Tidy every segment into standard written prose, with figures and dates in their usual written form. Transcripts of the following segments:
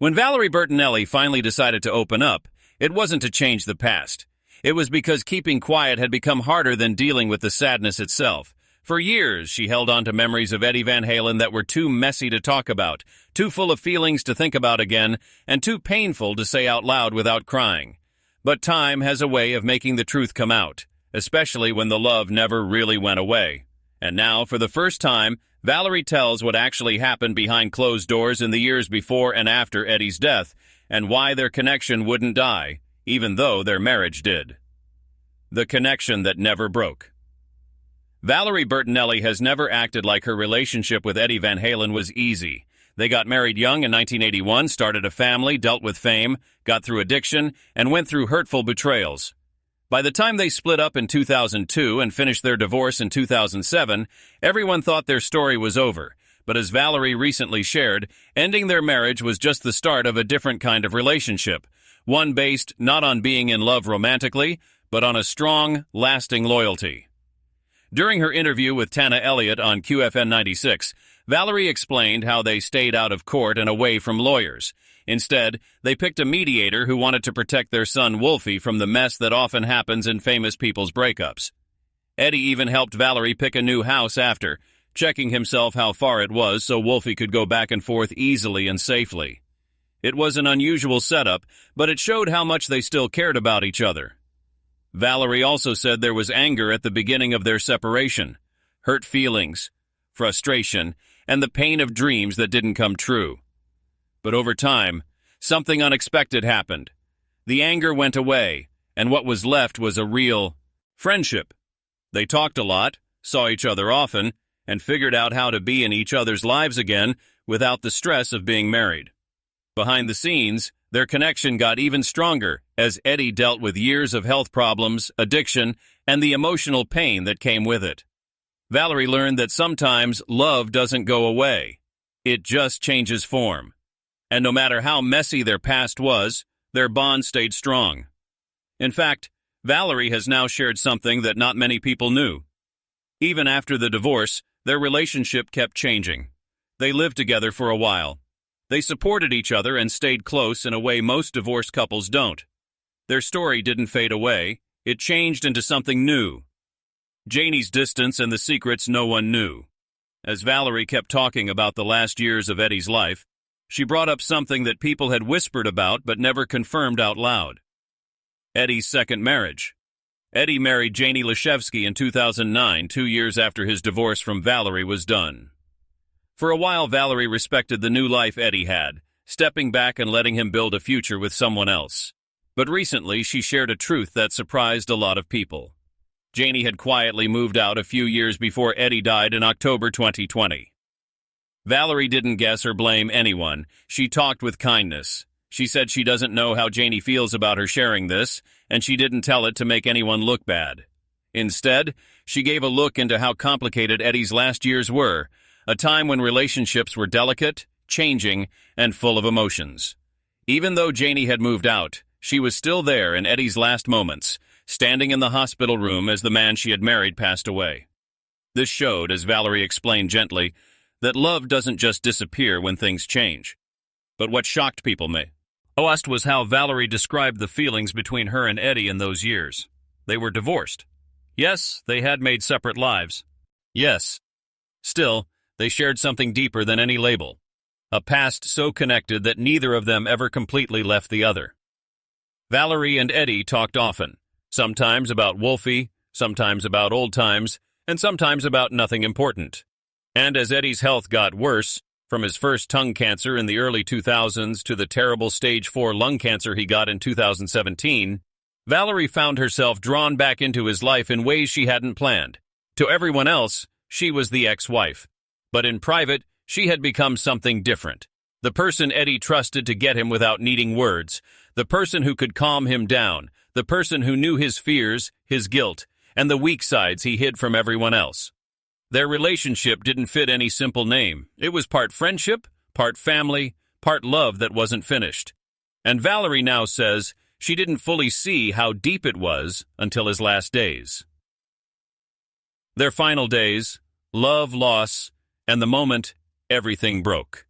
When Valerie Bertinelli finally decided to open up, it wasn't to change the past. It was because keeping quiet had become harder than dealing with the sadness itself. For years, she held on to memories of Eddie Van Halen that were too messy to talk about, too full of feelings to think about again, and too painful to say out loud without crying. But time has a way of making the truth come out, especially when the love never really went away. And now, for the first time, Valerie tells what actually happened behind closed doors in the years before and after Eddie's death, and why their connection wouldn't die, even though their marriage did. The connection that never broke. Valerie Bertinelli has never acted like her relationship with Eddie Van Halen was easy. They got married young in 1981, started a family, dealt with fame, got through addiction, and went through hurtful betrayals. By the time they split up in 2002 and finished their divorce in 2007, everyone thought their story was over. But as Valerie recently shared, ending their marriage was just the start of a different kind of relationship, one based not on being in love romantically, but on a strong, lasting loyalty. During her interview with Tana Elliott on QFN 96, Valerie explained how they stayed out of court and away from lawyers. Instead, they picked a mediator who wanted to protect their son Wolfie from the mess that often happens in famous people's breakups. Eddie even helped Valerie pick a new house after, checking himself how far it was so Wolfie could go back and forth easily and safely. It was an unusual setup, but it showed how much they still cared about each other. Valerie also said there was anger at the beginning of their separation, hurt feelings, frustration, and the pain of dreams that didn't come true. But over time, something unexpected happened. The anger went away, and what was left was a real friendship. They talked a lot, saw each other often, and figured out how to be in each other's lives again without the stress of being married. Behind the scenes, their connection got even stronger as Eddie dealt with years of health problems, addiction, and the emotional pain that came with it. Valerie learned that sometimes love doesn't go away. It just changes form. And no matter how messy their past was, their bond stayed strong. In fact, Valerie has now shared something that not many people knew. Even after the divorce, their relationship kept changing. They lived together for a while. They supported each other and stayed close in a way most divorced couples don't. Their story didn't fade away. It changed into something new. Janie's distance and the secrets no one knew. As Valerie kept talking about the last years of Eddie's life, she brought up something that people had whispered about but never confirmed out loud. Eddie's second marriage. Eddie married Janie Lashevsky in 2009, 2 years after his divorce from Valerie was done. For a while, Valerie respected the new life Eddie had, stepping back and letting him build a future with someone else. But recently, she shared a truth that surprised a lot of people. Janie had quietly moved out a few years before Eddie died in October 2020. Valerie didn't guess or blame anyone. She talked with kindness. She said she doesn't know how Janie feels about her sharing this, and she didn't tell it to make anyone look bad. Instead, she gave a look into how complicated Eddie's last years were, a time when relationships were delicate, changing, and full of emotions. Even though Janie had moved out, she was still there in Eddie's last moments, standing in the hospital room as the man she had married passed away. This showed, as Valerie explained gently, that love doesn't just disappear when things change. But what shocked people most was how Valerie described the feelings between her and Eddie in those years. They were divorced. Yes, they had made separate lives. Yes. Still, they shared something deeper than any label. A past so connected that neither of them ever completely left the other. Valerie and Eddie talked often, sometimes about Wolfie, sometimes about old times, and sometimes about nothing important. And as Eddie's health got worse, from his first tongue cancer in the early 2000s to the terrible stage 4 lung cancer he got in 2017, Valerie found herself drawn back into his life in ways she hadn't planned. To everyone else, she was the ex-wife. But in private, she had become something different. The person Eddie trusted to get him without needing words, the person who could calm him down, the person who knew his fears, his guilt, and the weak sides he hid from everyone else. Their relationship didn't fit any simple name. It was part friendship, part family, part love that wasn't finished. And Valerie now says she didn't fully see how deep it was until his last days. Their final days, love, loss, and the moment everything broke.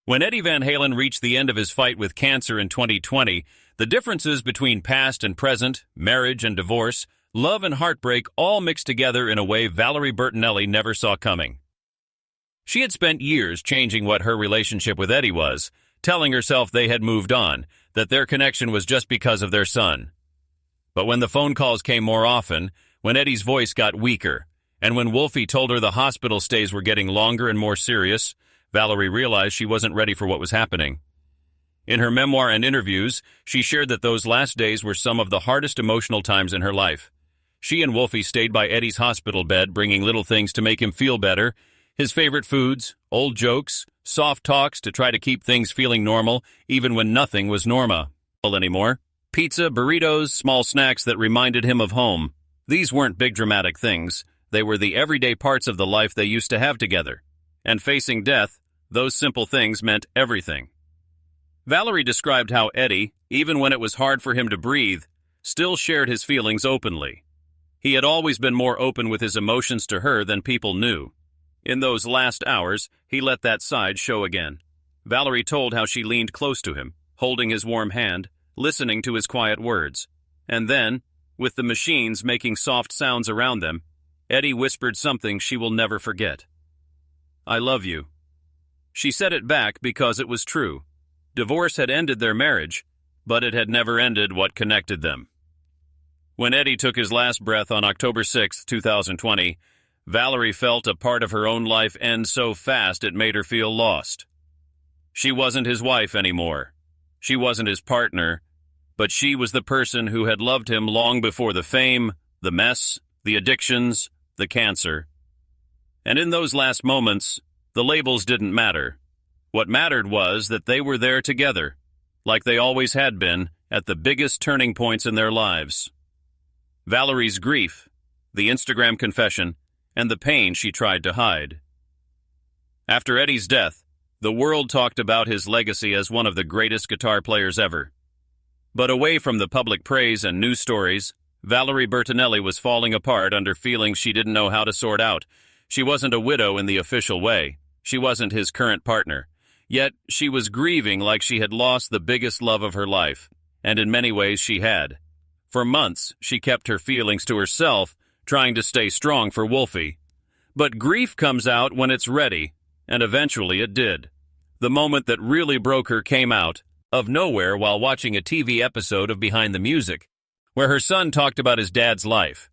When Eddie Van Halen reached the end of his fight with cancer in 2020, the differences between past and present, marriage and divorce, love and heartbreak all mixed together in a way Valerie Bertinelli never saw coming. She had spent years changing what her relationship with Eddie was, telling herself they had moved on, that their connection was just because of their son. But when the phone calls came more often, when Eddie's voice got weaker, and when Wolfie told her the hospital stays were getting longer and more serious, Valerie realized she wasn't ready for what was happening. In her memoir and interviews, she shared that those last days were some of the hardest emotional times in her life. She and Wolfie stayed by Eddie's hospital bed, bringing little things to make him feel better, his favorite foods, old jokes, soft talks to try to keep things feeling normal, even when nothing was normal anymore. Pizza, burritos, small snacks that reminded him of home. These weren't big dramatic things. They were the everyday parts of the life they used to have together. And facing death, those simple things meant everything. Valerie described how Eddie, even when it was hard for him to breathe, still shared his feelings openly. He had always been more open with his emotions to her than people knew. In those last hours, he let that side show again. Valerie told how she leaned close to him, holding his warm hand, listening to his quiet words. And then, with the machines making soft sounds around them, Eddie whispered something she will never forget. "I love you." She said it back because it was true. Divorce had ended their marriage, but it had never ended what connected them. When Eddie took his last breath on October 6, 2020, Valerie felt a part of her own life end so fast it made her feel lost. She wasn't his wife anymore. She wasn't his partner, but she was the person who had loved him long before the fame, the mess, the addictions, the cancer. And in those last moments, the labels didn't matter. What mattered was that they were there together, like they always had been, at the biggest turning points in their lives. Valerie's grief, the Instagram confession, and the pain she tried to hide. After Eddie's death, the world talked about his legacy as one of the greatest guitar players ever. But away from the public praise and news stories, Valerie Bertinelli was falling apart under feelings she didn't know how to sort out. She wasn't a widow in the official way. She wasn't his current partner. Yet she was grieving like she had lost the biggest love of her life, and in many ways she had. For months, she kept her feelings to herself, trying to stay strong for Wolfie. But grief comes out when it's ready, and eventually it did. The moment that really broke her came out of nowhere while watching a TV episode of Behind the Music, where her son talked about his dad's life.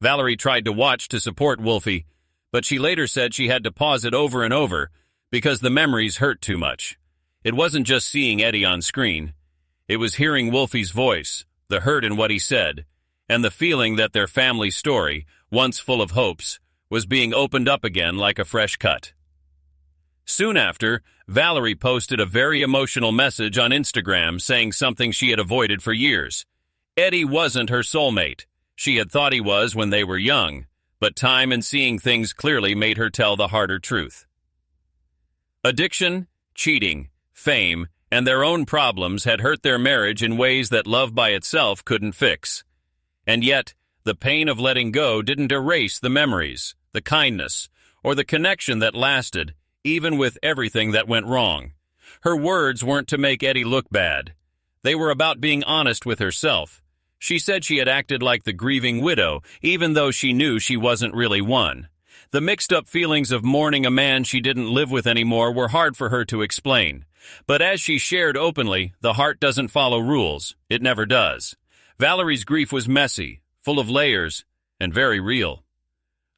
Valerie tried to watch to support Wolfie, but she later said she had to pause it over and over because the memories hurt too much. It wasn't just seeing Eddie on screen. It was hearing Wolfie's voice, the hurt in what he said, and the feeling that their family story, once full of hopes, was being opened up again like a fresh cut. Soon after, Valerie posted a very emotional message on Instagram saying something she had avoided for years. Eddie wasn't her soulmate. She had thought he was when they were young, but time and seeing things clearly made her tell the harder truth. Addiction, cheating, fame, and their own problems had hurt their marriage in ways that love by itself couldn't fix. And yet, the pain of letting go didn't erase the memories, the kindness, or the connection that lasted, even with everything that went wrong. Her words weren't to make Eddie look bad. They were about being honest with herself. She said she had acted like the grieving widow, even though she knew she wasn't really one. The mixed-up feelings of mourning a man she didn't live with anymore were hard for her to explain. But as she shared openly, the heart doesn't follow rules. It never does. Valerie's grief was messy, full of layers, and very real.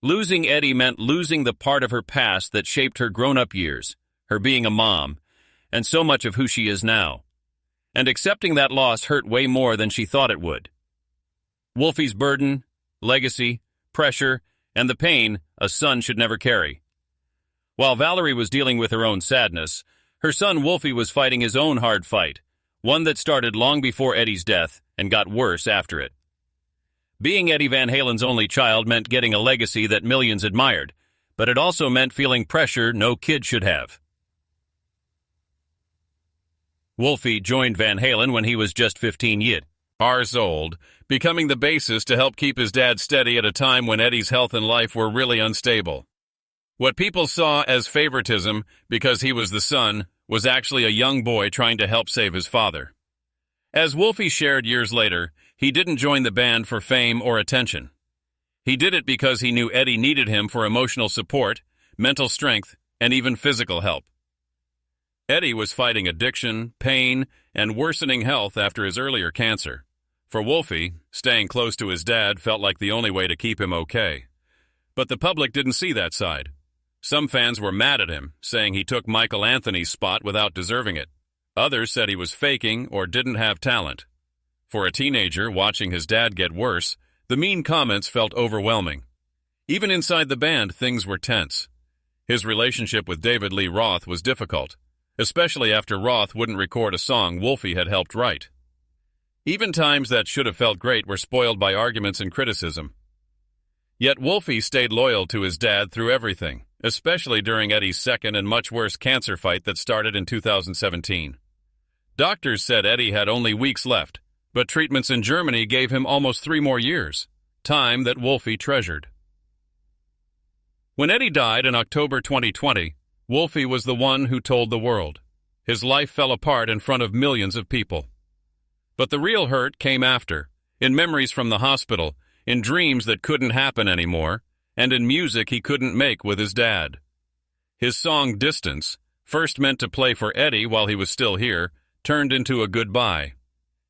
Losing Eddie meant losing the part of her past that shaped her grown-up years, her being a mom, and so much of who she is now. And accepting that loss hurt way more than she thought it would. Wolfie's burden, legacy, pressure, and the pain a son should never carry. While Valerie was dealing with her own sadness, her son Wolfie was fighting his own hard fight, one that started long before Eddie's death and got worse after it. Being Eddie Van Halen's only child meant getting a legacy that millions admired, but it also meant feeling pressure no kid should have. Wolfie joined Van Halen when he was just 15 years old, becoming the bassist to help keep his dad steady at a time when Eddie's health and life were really unstable. What people saw as favoritism because he was the son was actually a young boy trying to help save his father. As Wolfie shared years later, he didn't join the band for fame or attention. He did it because he knew Eddie needed him for emotional support, mental strength, and even physical help. Eddie was fighting addiction, pain, and worsening health after his earlier cancer. For Wolfie, staying close to his dad felt like the only way to keep him okay. But the public didn't see that side. Some fans were mad at him, saying he took Michael Anthony's spot without deserving it. Others said he was faking or didn't have talent. For a teenager watching his dad get worse, the mean comments felt overwhelming. Even inside the band, things were tense. His relationship with David Lee Roth was difficult, especially after Roth wouldn't record a song Wolfie had helped write. Even times that should have felt great were spoiled by arguments and criticism. Yet Wolfie stayed loyal to his dad through everything, especially during Eddie's second and much worse cancer fight that started in 2017. Doctors said Eddie had only weeks left, but treatments in Germany gave him almost 3 more years, time that Wolfie treasured. When Eddie died in October 2020, Wolfie was the one who told the world. His life fell apart in front of millions of people. But the real hurt came after, in memories from the hospital, in dreams that couldn't happen anymore, and in music he couldn't make with his dad. His song Distance, first meant to play for Eddie while he was still here, turned into a goodbye.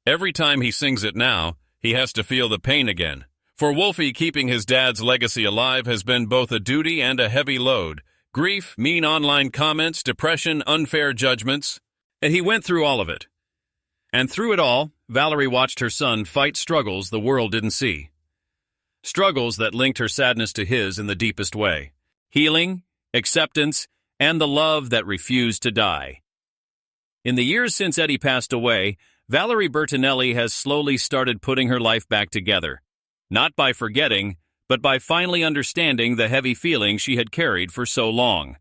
Every time he sings it now, he has to feel the pain again. For Wolfie, keeping his dad's legacy alive has been both a duty and a heavy load. Grief, mean online comments, depression, unfair judgments. And he went through all of it. And through it all, Valerie watched her son fight struggles the world didn't see. Struggles that linked her sadness to his in the deepest way. Healing, acceptance, and the love that refused to die. In the years since Eddie passed away, Valerie Bertinelli has slowly started putting her life back together. Not by forgetting, but by finally understanding the heavy feelings she had carried for so long.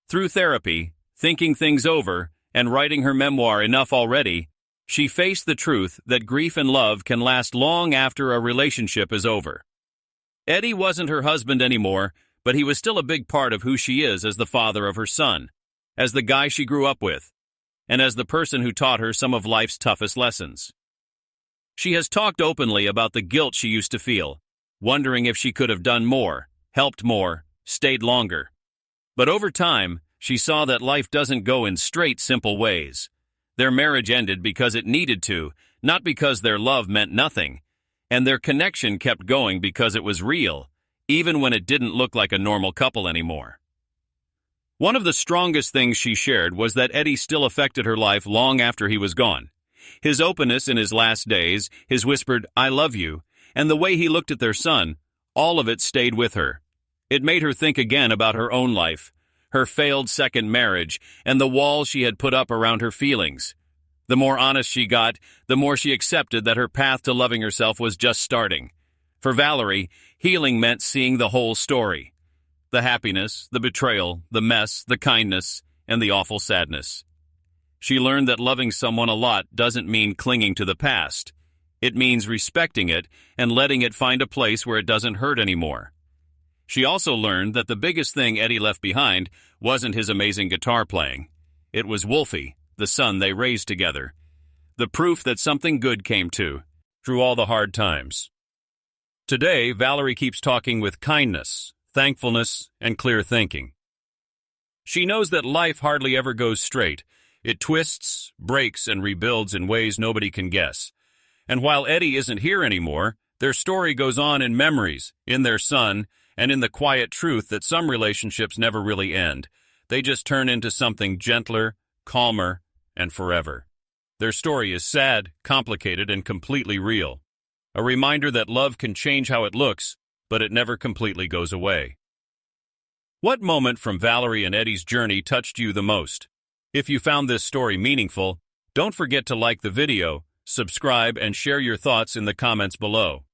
Through therapy, thinking things over, and writing her memoir Enough Already, she faced the truth that grief and love can last long after a relationship is over. Eddie wasn't her husband anymore, but he was still a big part of who she is as the father of her son, as the guy she grew up with, and as the person who taught her some of life's toughest lessons. She has talked openly about the guilt she used to feel, wondering if she could have done more, helped more, stayed longer. But over time, she saw that life doesn't go in straight, simple ways. Their marriage ended because it needed to, not because their love meant nothing, and their connection kept going because it was real, even when it didn't look like a normal couple anymore. One of the strongest things she shared was that Eddie still affected her life long after he was gone. His openness in his last days, his whispered, "I love you," and the way he looked at their son, all of it stayed with her. It made her think again about her own life, her failed second marriage, and the walls she had put up around her feelings. The more honest she got, the more she accepted that her path to loving herself was just starting. For Valerie, healing meant seeing the whole story. The happiness, the betrayal, the mess, the kindness, and the awful sadness. She learned that loving someone a lot doesn't mean clinging to the past. It means respecting it and letting it find a place where it doesn't hurt anymore. She also learned that the biggest thing Eddie left behind wasn't his amazing guitar playing. It was Wolfie, the son they raised together. The proof that something good came through all the hard times. Today, Valerie keeps talking with kindness, thankfulness, and clear thinking. She knows that life hardly ever goes straight. It twists, breaks, and rebuilds in ways nobody can guess. And while Eddie isn't here anymore, their story goes on in memories, in their son, and in the quiet truth that some relationships never really end. They just turn into something gentler, calmer, and forever. Their story is sad, complicated, and completely real. A reminder that love can change how it looks, but it never completely goes away. What moment from Valerie and Eddie's journey touched you the most? If you found this story meaningful, don't forget to like the video, subscribe, and share your thoughts in the comments below.